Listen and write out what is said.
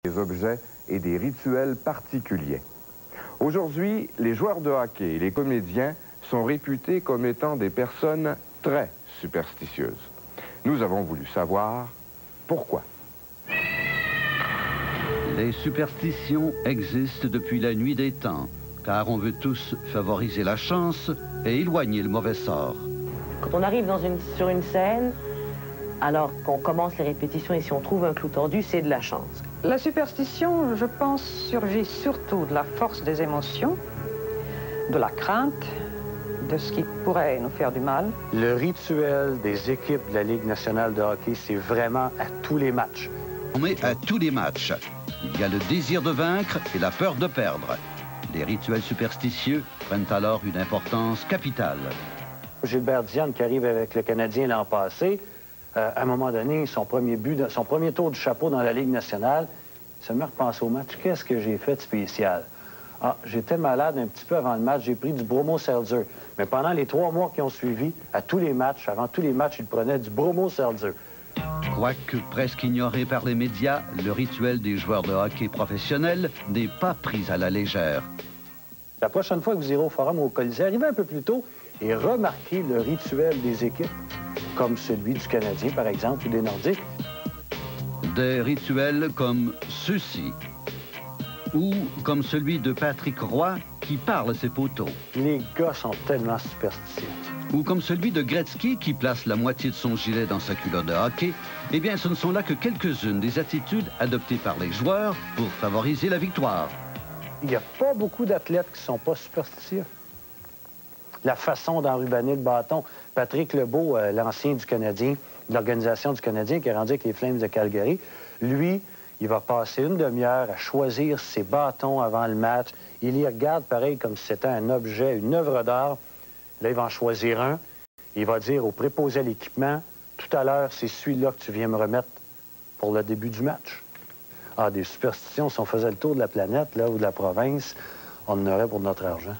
des objets et des rituels particuliers. Aujourd'hui, les joueurs de hockey et les comédiens sont réputés comme étant des personnes très superstitieuses. Nous avons voulu savoir pourquoi. Les superstitions existent depuis la nuit des temps, car on veut tous favoriser la chance et éloigner le mauvais sort. Quand on arrive sur une scène, alors qu'on commence les répétitions et si on trouve un clou tordu, c'est de la chance. La superstition, je pense, surgit surtout de la force des émotions, de la crainte, de ce qui pourrait nous faire du mal. Le rituel des équipes de la Ligue nationale de hockey, c'est vraiment à tous les matchs. Mais à tous les matchs, il y a le désir de vaincre et la peur de perdre. Les rituels superstitieux prennent alors une importance capitale. Gilbert Diane, qui arrive avec le Canadien l'an passé, à un moment donné, son premier tour du chapeau dans la Ligue nationale, il se met à repenser au match. Qu'est-ce que j'ai fait de spécial? Ah, j'étais malade un petit peu avant le match, j'ai pris du Bromo Seltzer. Mais pendant les 3 mois qui ont suivi, à tous les matchs, avant tous les matchs, il prenait du Bromo Seltzer. Quoique presque ignoré par les médias, le rituel des joueurs de hockey professionnels n'est pas pris à la légère. La prochaine fois que vous irez au Forum ou au Colisée, arrivez un peu plus tôt et remarquez le rituel des équipes, comme celui du Canadien, par exemple, ou des Nordiques. Des rituels comme ceux-ci, ou comme celui de Patrick Roy qui parle ses poteaux. Les gars sont tellement superstitieux. Ou comme celui de Gretzky qui place la moitié de son gilet dans sa culotte de hockey, eh bien ce ne sont là que quelques-unes des attitudes adoptées par les joueurs pour favoriser la victoire. Il n'y a pas beaucoup d'athlètes qui ne sont pas superstitieux. La façon d'enrubanner le bâton. Patrick Lebeau, l'ancien du Canadien, de l'organisation du Canadien qui est rendu avec les Flames de Calgary, lui, il va passer une demi-heure à choisir ses bâtons avant le match. Il y regarde pareil comme si c'était un objet, une œuvre d'art. Là, il va en choisir un. Il va dire au préposé à l'équipement, tout à l'heure, c'est celui-là que tu viens me remettre pour le début du match. Ah, des superstitions, si on faisait le tour de la planète, là, ou de la province, on en aurait pour notre argent.